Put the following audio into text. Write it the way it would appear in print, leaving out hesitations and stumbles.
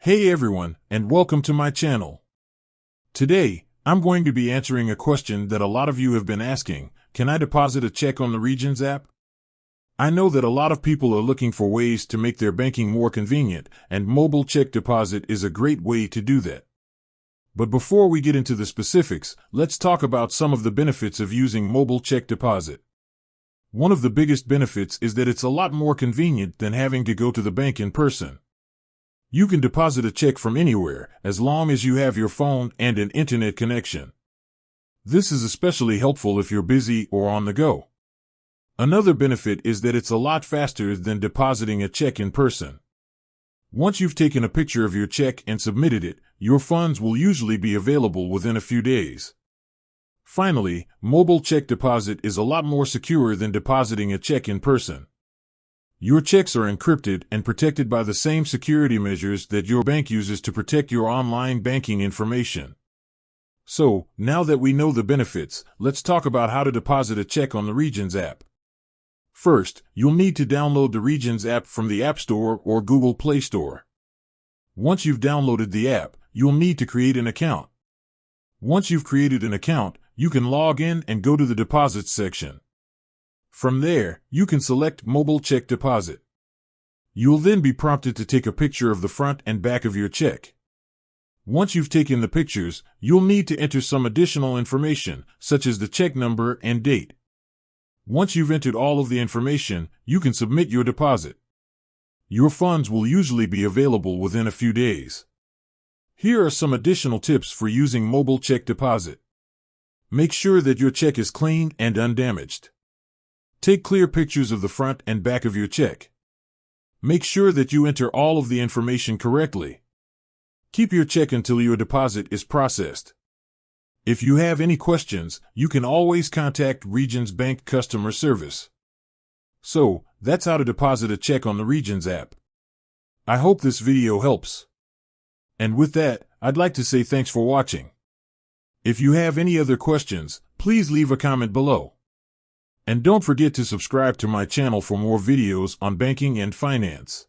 Hey everyone, and welcome to my channel. Today, I'm going to be answering a question that a lot of you have been asking. Can I deposit a check on the Regions app? I know that a lot of people are looking for ways to make their banking more convenient, and mobile check deposit is a great way to do that. But before we get into the specifics, let's talk about some of the benefits of using mobile check deposit. One of the biggest benefits is that it's a lot more convenient than having to go to the bank in person. You can deposit a check from anywhere, as long as you have your phone and an internet connection. This is especially helpful if you're busy or on the go. Another benefit is that it's a lot faster than depositing a check in person. Once you've taken a picture of your check and submitted it, your funds will usually be available within a few days. Finally, mobile check deposit is a lot more secure than depositing a check in person. Your checks are encrypted and protected by the same security measures that your bank uses to protect your online banking information. So, now that we know the benefits, let's talk about how to deposit a check on the Regions app. First, you'll need to download the Regions app from the App Store or Google Play Store. Once you've downloaded the app, you'll need to create an account. Once you've created an account, you can log in and go to the Deposits section. From there, you can select Mobile Check Deposit. You'll then be prompted to take a picture of the front and back of your check. Once you've taken the pictures, you'll need to enter some additional information, such as the check number and date. Once you've entered all of the information, you can submit your deposit. Your funds will usually be available within a few days. Here are some additional tips for using mobile check deposit. Make sure that your check is clean and undamaged. Take clear pictures of the front and back of your check. Make sure that you enter all of the information correctly. Keep your check until your deposit is processed. If you have any questions, you can always contact Regions Bank customer service. So, that's how to deposit a check on the Regions app. I hope this video helps. And with that, I'd like to say thanks for watching. If you have any other questions, please leave a comment below. And don't forget to subscribe to my channel for more videos on banking and finance.